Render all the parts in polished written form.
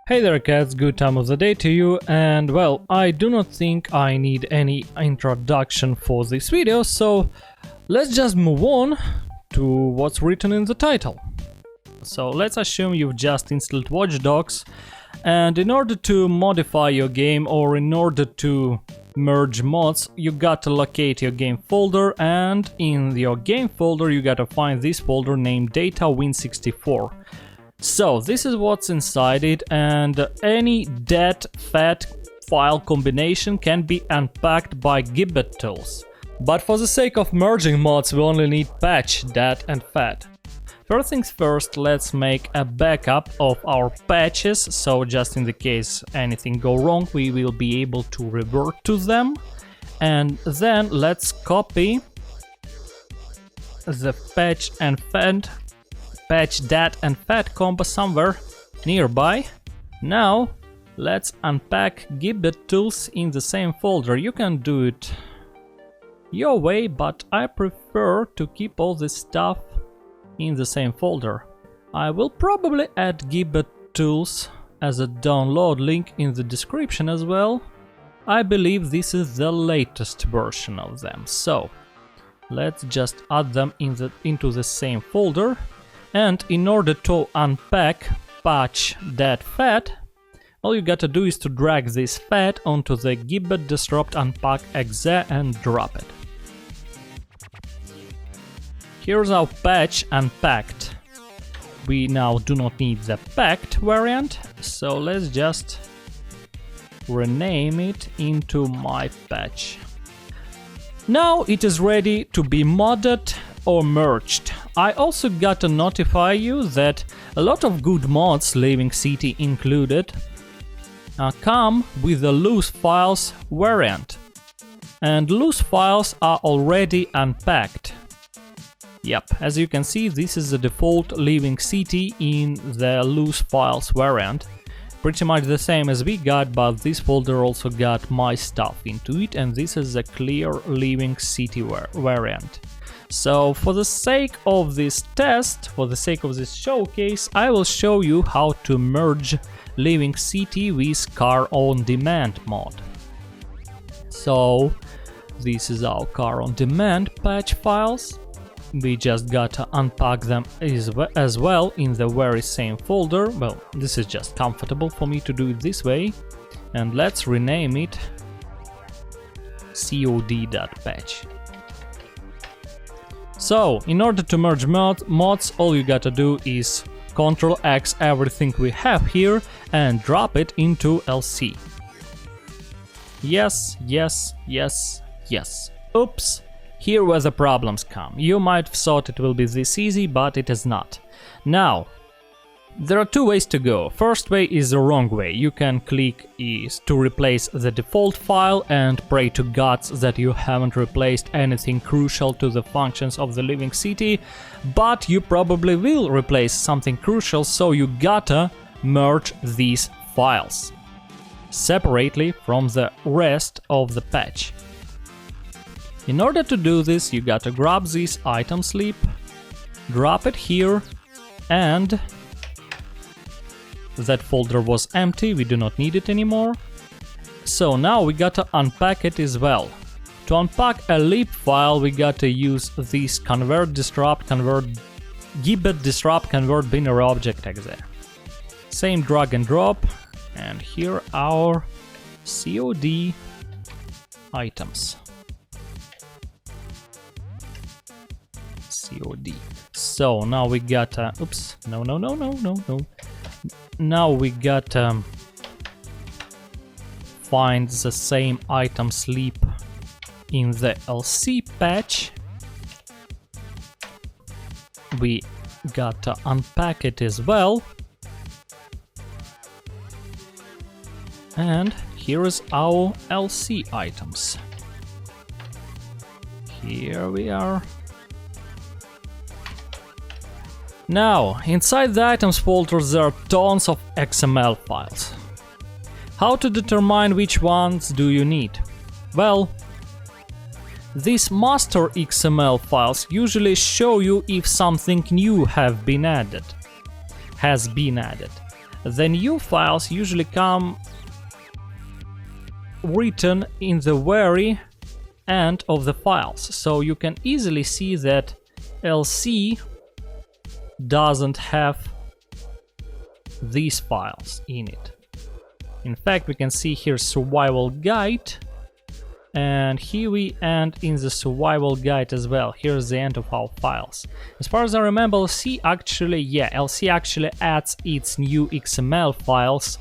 Hey there cats, good time of the day to you, and well, I do not think I need any introduction for this video, so let's just move on to what's written in the title. So let's assume you've just installed Watch Dogs, and in order to modify your game or in order to merge mods, you gotta locate your game folder, and in your game folder you gotta find this folder named Data Win64. So this is what's inside it, and any dat-fat file combination can be unpacked by Gibbet tools. But for the sake of merging mods we only need patch, dat and fat. First things first, let's make a backup of our patches, so just in the case anything go wrong we will be able to revert to them. And then let's copy the patch and fat, patch dat and fat combo somewhere nearby. Now let's unpack Gibbet tools in the same folder. You can do it your way, but I prefer to keep all this stuff in the same folder. I will probably add Gibbet tools as a download link in the description as well. I believe this is the latest version of them, so let's just add them into the same folder. And in order to unpack patch dat fat, all you gotta do is to drag this fat onto the Gibbet disrupt unpack exe and drop it. Here's our patch unpacked. We now do not need the packed variant, so let's just rename it into my patch. Now it is ready to be modded or merged. I also got to notify you that a lot of good mods, Living City included, come with the loose files variant. And loose files are already unpacked. Yep, as you can see, this is the default Living City in the loose files variant. Pretty much the same as we got, but this folder also got my stuff into it, and this is a clear Living City variant. So for the sake of this test, for the sake of this showcase, I will show you how to merge Living City with Car on Demand mod. So this is our Car on Demand patch files. We just gotta unpack them as well in the very same folder. Well, this is just comfortable for me to do it this way. And let's rename it cod.patch. So, in order to merge mods, all you gotta do is Ctrl-X everything we have here and drop it into LC. Yes, yes, yes, yes. Oops, here where the problems come. You might have thought it will be this easy, but it is not. Now, there are two ways to go. First way is the wrong way. You can click is to replace the default file and pray to gods that you haven't replaced anything crucial to the functions of the Living City, but you probably will replace something crucial, so you gotta merge these files separately from the rest of the patch. In order to do this, you gotta grab this item sleep, drop it here, and that folder was empty, we do not need it anymore. So now we gotta unpack it as well. To unpack a lib file we gotta use this convert disrupt convert Gibbet disrupt convert binary object exe. Same drag and drop, and here our COD items. COD. So now we gotta, oops, no. Now we gotta find the same item sleep in the LC patch. We gotta unpack it as well. And here is our LC items. Here we are. Now, inside the items folder there are tons of XML files. How to determine which ones do you need? Well, these master XML files usually show you if something new has been added. the new files usually come written in the very end of the files. So you can easily see that LC doesn't have these files in it. In fact, we can see here survival guide, and here we end in the survival guide as well. Here's the end of our files. As far as I remember, LC actually adds its new XML files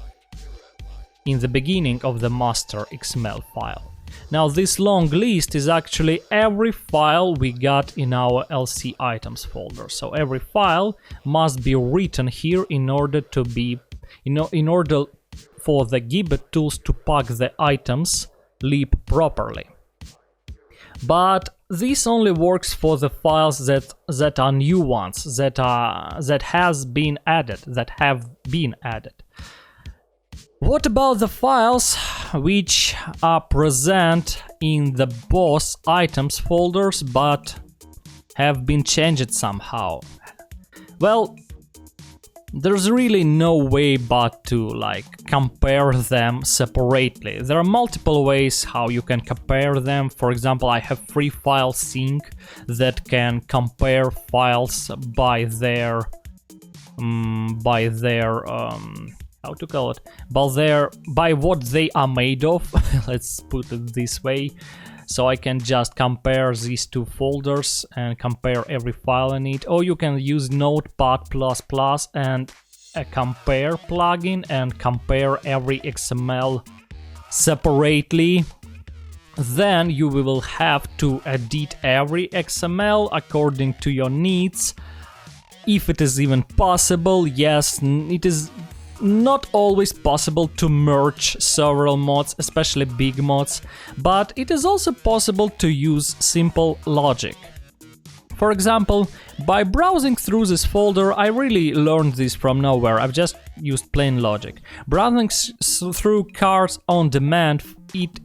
in the beginning of the master XML file. Now this long list is actually every file we got in our LC items folder. So every file must be written here in order to be, in order for the Gibbet tools to pack the items lib properly. But this only works for the files that are new ones, that have been added. What about the files which are present in the boss items folders but have been changed somehow? Well, there's really no way but to compare them separately. There are multiple ways how you can compare them. For example, I have free file sync that can compare files by their how to call it, by what they are made of. Let's put it this way. So I can just compare these two folders and compare every file in it. Or you can use Notepad++ and a compare plugin and compare every XML separately. Then you will have to edit every XML according to your needs, if it is even possible. Yes, it is not always possible to merge several mods, especially big mods, but it is also possible to use simple logic. For example, by browsing through this folder, I really learned this from nowhere. I've just used plain logic. Browsing through Cars on Demand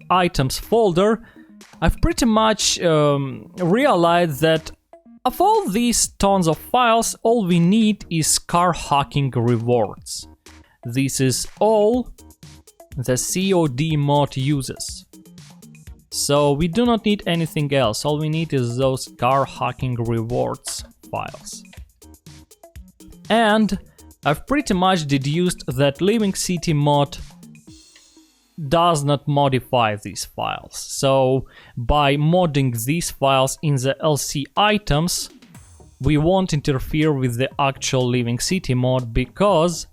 items folder, I've pretty much realized that of all these tons of files, all we need is car hacking rewards. This is all the COD mod uses. So we do not need anything else. All we need is those car hacking rewards files. And I've pretty much deduced that Living City mod does not modify these files. So by modding these files in the LC items, we won't interfere with the actual Living City mod, because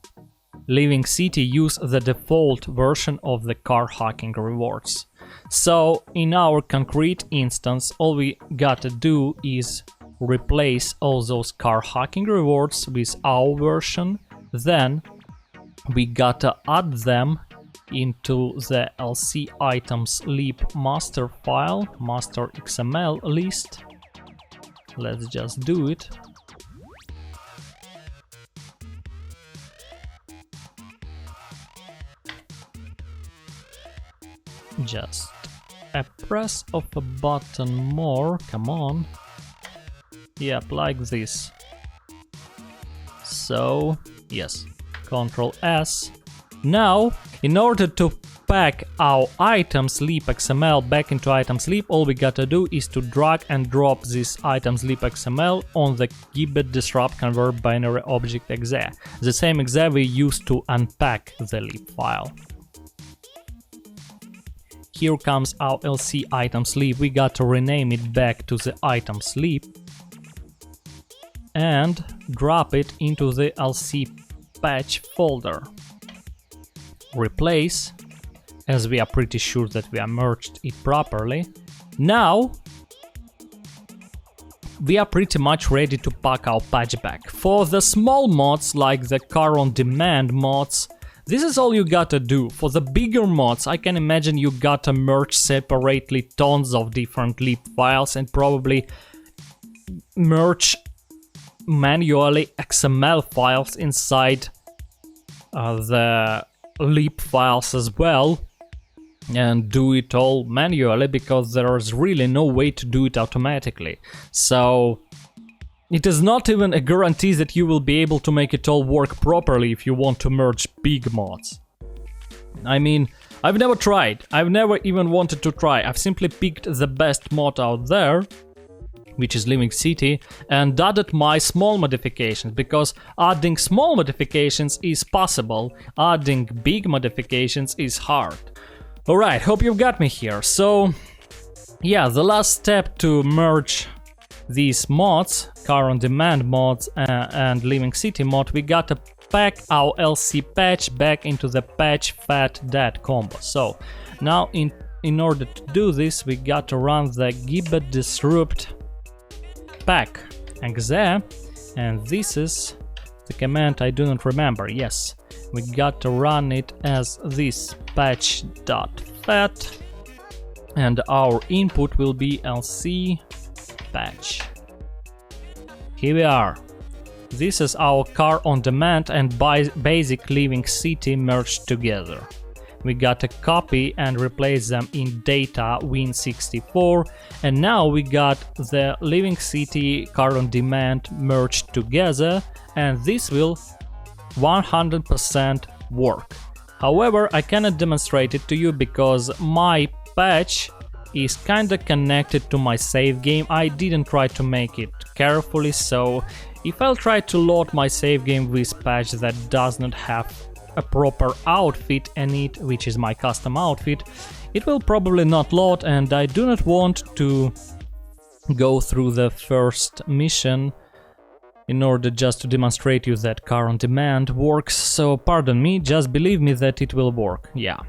Living City use the default version of the car hacking rewards. So in our concrete instance, all we gotta do is replace all those car hacking rewards with our version. Then we gotta add them into the LC items lib master file, master XML list. Let's just do it. Just a press of a button more, come on. Yep, like this. So, yes, Ctrl S. Now, in order to pack our items lib XML back into items lib, all we gotta do is to drag and drop this items lib XML on the Gibbet disrupt convert binary object exe, the same exe we used to unpack the lib file. Here comes our LC items lib. We got to rename it back to the items lib and drop it into the LC patch folder. Replace, as we are pretty sure that we are merged it properly. Now we are pretty much ready to pack our patch back. For the small mods like the car on demand mods, this is all you gotta do. For the bigger mods, I can imagine you gotta merge separately tons of different lib files and probably merge manually XML files inside the lib files as well, and do it all manually, because there is really no way to do it automatically. So It is not even a guarantee that you will be able to make it all work properly if you want to merge big mods. I mean, I've never tried. I've never even wanted to try. I've simply picked the best mod out there, which is Living City, and added my small modifications, because adding small modifications is possible, adding big modifications is hard. Alright, hope you've got me here. So, yeah, the last step to merge these mods, Car on Demand mods and Living City mod, we gotta pack our LC patch back into the patch fat dead combo. So now in order to do this, we gotta run the gibet disrupt pack exe, and this is the command I do not remember. Yes, we got to run it as this patch.fat, and our input will be lc patch. Here we are. This is our Car on Demand and basic Living City merged together. We got to copy and replace them in data win64, and now we got the Living City Car on Demand merged together, and this will 100% work. However, I cannot demonstrate it to you because my patch is kinda connected to my save game. I didn't try to make it carefully, so if I'll try to load my save game with patch that does not have a proper outfit in it, which is my custom outfit, it will probably not load, and I do not want to go through the first mission in order just to demonstrate you that Car on Demand works, so pardon me, just believe me that it will work, yeah.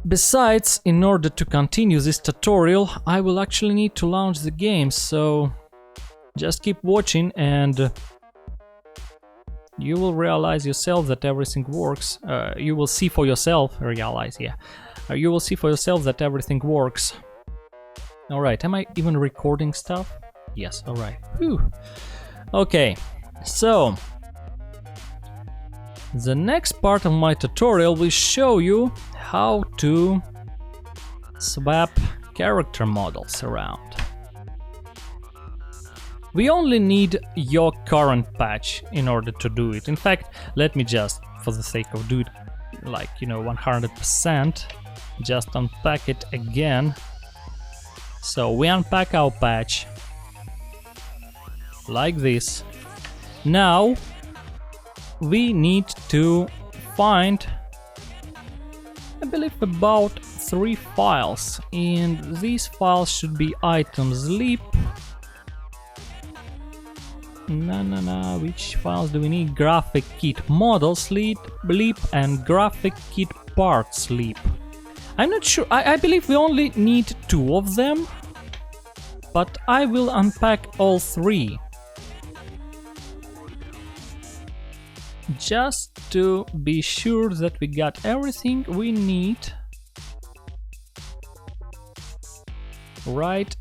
Besides, in order to continue this tutorial, I will actually need to launch the game, so just keep watching and you will realize yourself that everything works. You will see for yourself, you will see for yourself that everything works. Alright, am I even recording stuff? Yes, alright. Okay, so the next part of my tutorial will show you how to swap character models around. We only need your current patch in order to do it. In fact, let me just, for the sake of do it like, 100%, just unpack it again. So we unpack our patch like this. Now we need to find, I believe, about 3 files, and these files should be items leap. Which files do we need? Graphic kit models leap and graphic kit parts leap. I'm not sure, I believe we only need 2 of them, but I will unpack all 3. Just to be sure that we got everything we need right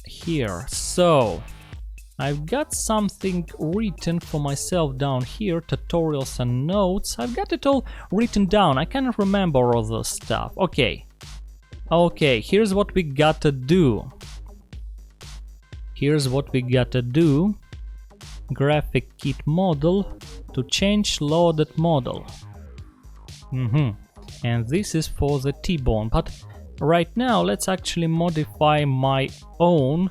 here. So I've got something written for myself down here, tutorials and notes. I've got it all written down. I cannot remember all the stuff. Okay, here's what we gotta do. Graphic kit model to change loaded model. And this is for the T-bone, but right now let's actually modify my own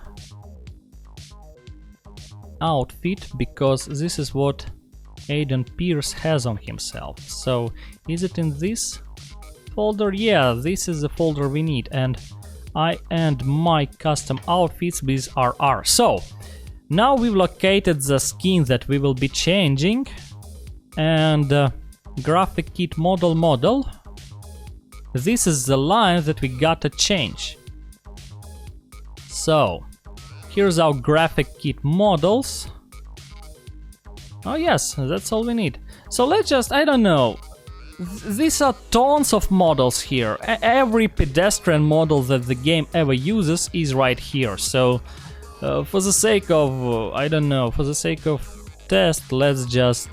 outfit, because this is what Aiden Pierce has on himself. So is it in this folder? Yeah, this is the folder we need, and I end my custom outfits with RR. So now we've located the skin that we will be changing, and graphic kit model. This is the line that we gotta change. So here's our graphic kit models. Oh yes, that's all we need. So let's just, I don't know, these are tons of models here. Every pedestrian model that the game ever uses is right here. So for the sake of, I don't know, for the sake of test, let's just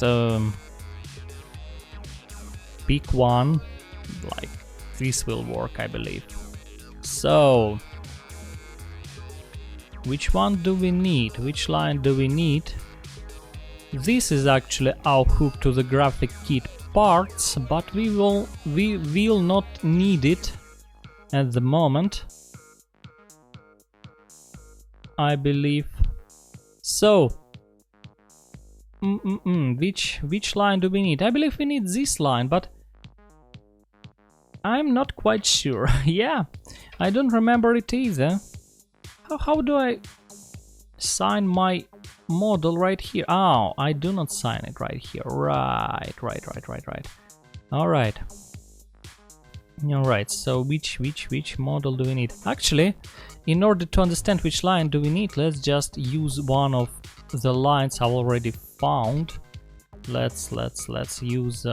pick one. Like this will work, I believe. So Which one do we need? Which line do we need? This is actually our hook to the graphic kit parts, but we will not need it at the moment, I believe. So which line do we need? I believe we need this line, but I'm not quite sure. Yeah, I don't remember it either. How do I sign my model right here? Oh, I do not sign it right here. Right. Alright. Alright, so which model do we need? Actually, in order to understand which line do we need, let's just use one of the lines I've already found. Let's use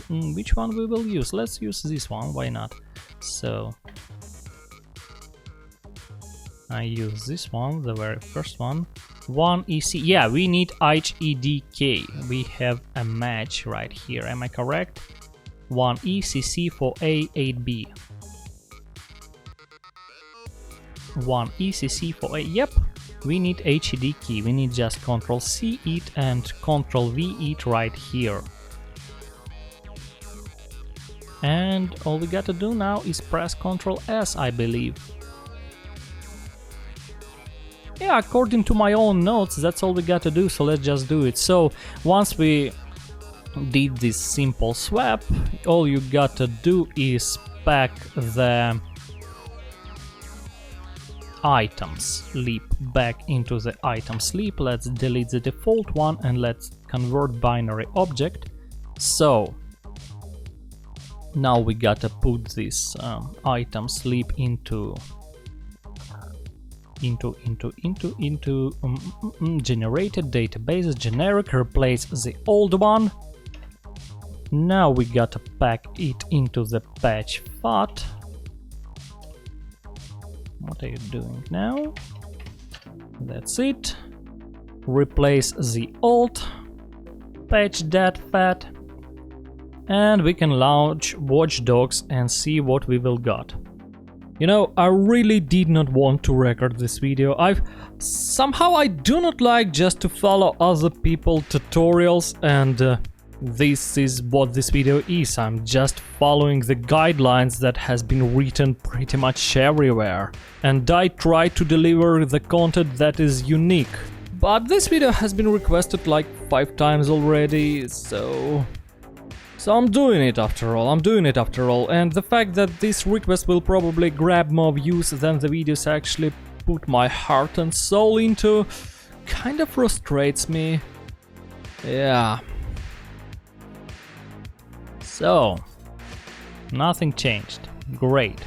which one we will use? Let's use this one, why not? So I use this one, the very first one. 1 EC. Yeah, we need HEDK. We have a match right here. Am I correct? 1 ECC for A8B. 1 ECC for A. Yep. We need HEDK. We need just Ctrl C it and Ctrl V it right here. And all we gotta do now is press Ctrl S, I believe. Yeah, according to my own notes, that's all we gotta do, so let's just do it. So, once we did this simple swap, all you gotta do is pack the items leap back into the items leap. Let's delete the default one and let's convert binary object. So, now we gotta put this items leap into generated database generic, replace the old one. Now we gotta pack it into the patch FAT. What are you doing now? That's it. Replace the old patch.fat, and we can launch Watch Dogs and see what we will got. You know, I really did not want to record this video. Somehow I do not like just to follow other people's tutorials, and this is what this video is. I'm just following the guidelines that has been written pretty much everywhere, and I try to deliver the content that is unique. But this video has been requested like 5 times already, so I'm doing it after all, and the fact that this request will probably grab more views than the videos I actually put my heart and soul into kind of frustrates me. Yeah. So, nothing changed. Great.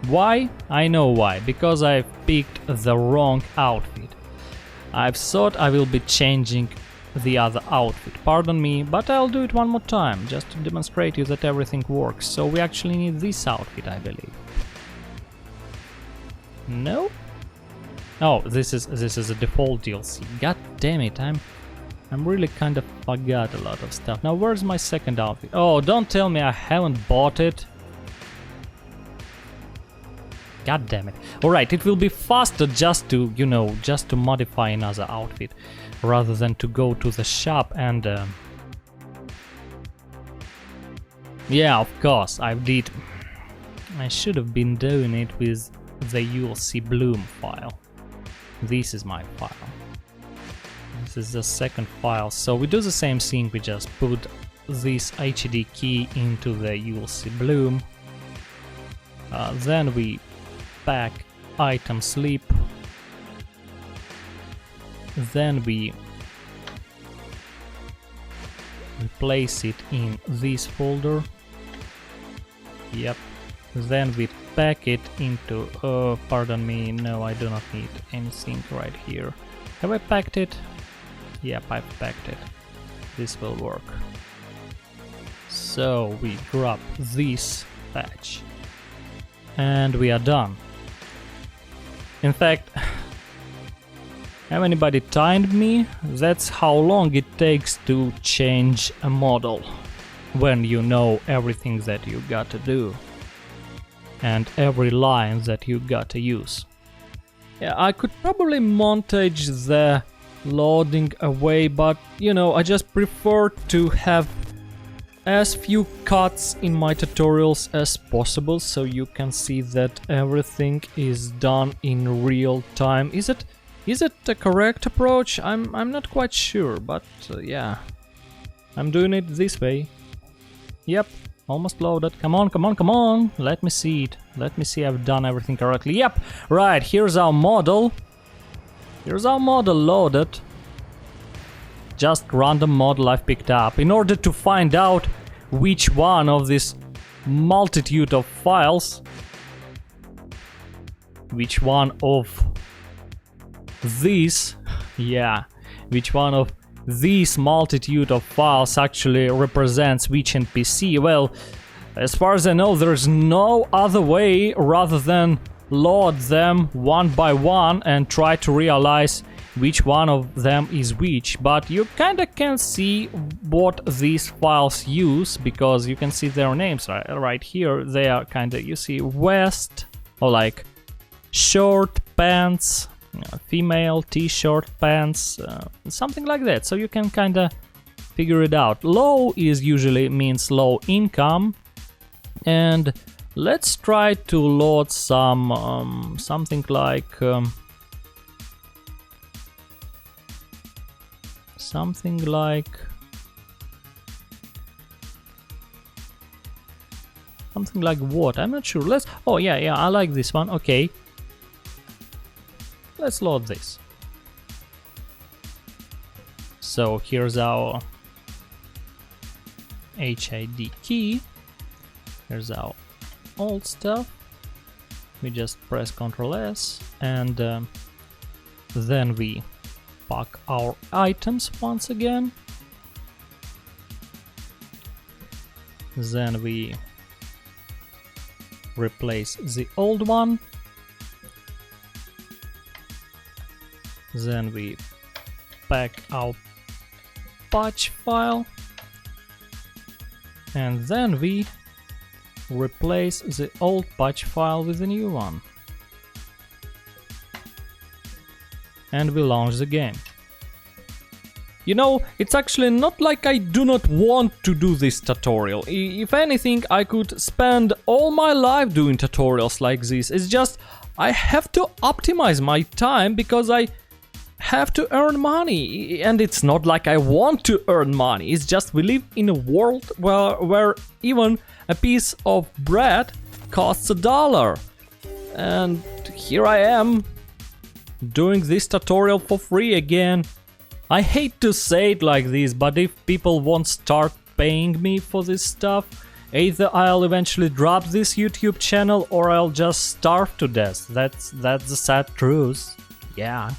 Why? I know why. Because I picked the wrong outfit. I've thought I will be changing the other outfit. Pardon me, but I'll do it one more time, just to demonstrate you that everything works. So we actually need this outfit, I believe. No? Oh, this is a default DLC. God damn it, I'm really kind of forgot a lot of stuff. Now where's my second outfit? Oh, don't tell me I haven't bought it. God damn it. Alright, it will be faster just to, you know, just to modify another outfit, rather than to go to the shop and... Yeah, of course, I should have been doing it with the ULC Bloom file. This is my file. This is the second file. So we do the same thing, we just put this HED key into the ULC Bloom. Then we pack item sleep. Then we replace it in this folder. Yep. Then we pack it into... pardon me, no, I do not need anything right here. Have I packed it? Yep, I've packed it. This will work. So we grab this patch. And we are done. In fact, have anybody timed me? That's how long it takes to change a model when you know everything that you got to do. and every line that you gotta use. Yeah, I could probably montage the loading away, but you know, I just prefer to have as few cuts in my tutorials as possible, so you can see that everything is done in real time. Is it the correct approach? I'm not quite sure, but yeah, I'm doing it this way. Yep, almost loaded. Come on, come on, come on. Let me see it. Let me see I've done everything correctly. Yep, right, here's our model. Here's our model loaded. Just random model I've picked up. In order to find out which one of this multitude of files, which one of these, yeah, which one of these multitude of files actually represents which NPC. Well, as far as I know, there's no other way rather than load them one by one and try to realize which one of them is which, but you kinda can see what these files use because you can see their names right here. They are kinda, you see, West, or like short pants, female t-shirt pants, something like that, so you can kinda figure it out. Low is usually means low income, and let's try to load some something like what? I'm not sure. Let's. Oh yeah, I like this one. Okay. Let's load this. So here's our HID key. Here's our old stuff. We just press Ctrl S and then we pack our items once again. Then we replace the old one. Then we pack our patch file. And then we replace the old patch file with a new one. And we launch the game. You know, it's actually not like I do not want to do this tutorial. If anything, I could spend all my life doing tutorials like this. It's just I have to optimize my time because I have to earn money. And it's not like I want to earn money. It's just we live in a world where even a piece of bread costs $1. And here I am doing this tutorial for free again. I hate to say it like this, but if people won't start paying me for this stuff, either I'll eventually drop this YouTube channel or I'll just starve to death. That's the sad truth. Yeah.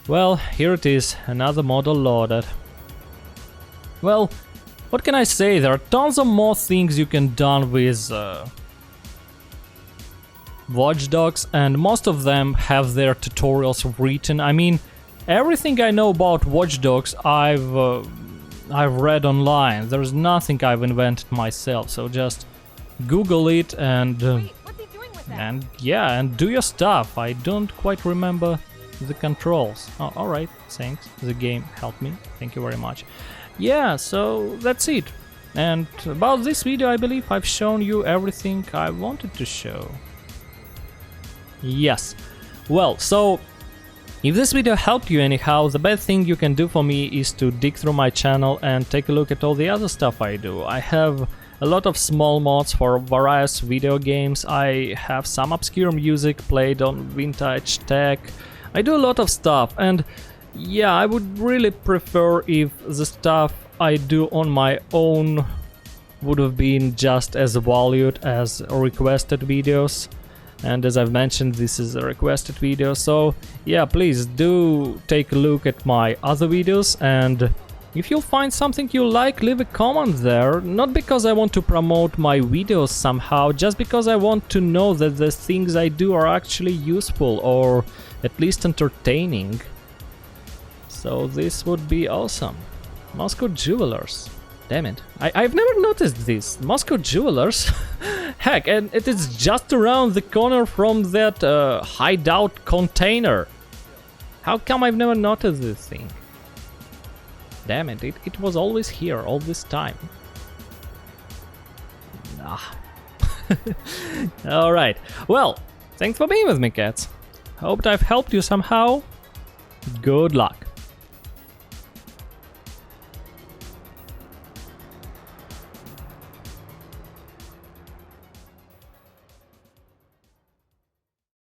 Well, here it is, another model loaded. Well, what can I say? There are tons of more things you can do with Watch Dogs, and most of them have their tutorials written. I mean, everything I know about Watch Dogs I've read online. There's nothing I've invented myself, so just Google it and and do your stuff. I don't quite remember the controls. Oh, alright, thanks. The game helped me. Thank you very much. Yeah, so that's it. And about this video, I believe I've shown you everything I wanted to show. Yes. Well, so if this video helped you anyhow, the best thing you can do for me is to dig through my channel and take a look at all the other stuff I do. I have a lot of small mods for various video games. I have some obscure music played on vintage tech. I do a lot of stuff, and yeah, I would really prefer if the stuff I do on my own would have been just as valued as requested videos. And as I've mentioned, this is a requested video, so yeah, please do take a look at my other videos, and if you'll find something you like, leave a comment there. Not because I want to promote my videos somehow, just because I want to know that the things I do are actually useful or at least entertaining. So this would be awesome. Moscow Jewelers. Damn it. I've never noticed this. Moscow Jewelers Heck, and it is just around the corner from that hideout container. How come I've never noticed this thing? Damn it, it was always here all this time. Nah. Alright, well, thanks for being with me, cats. Hoped I've helped you somehow. Good luck.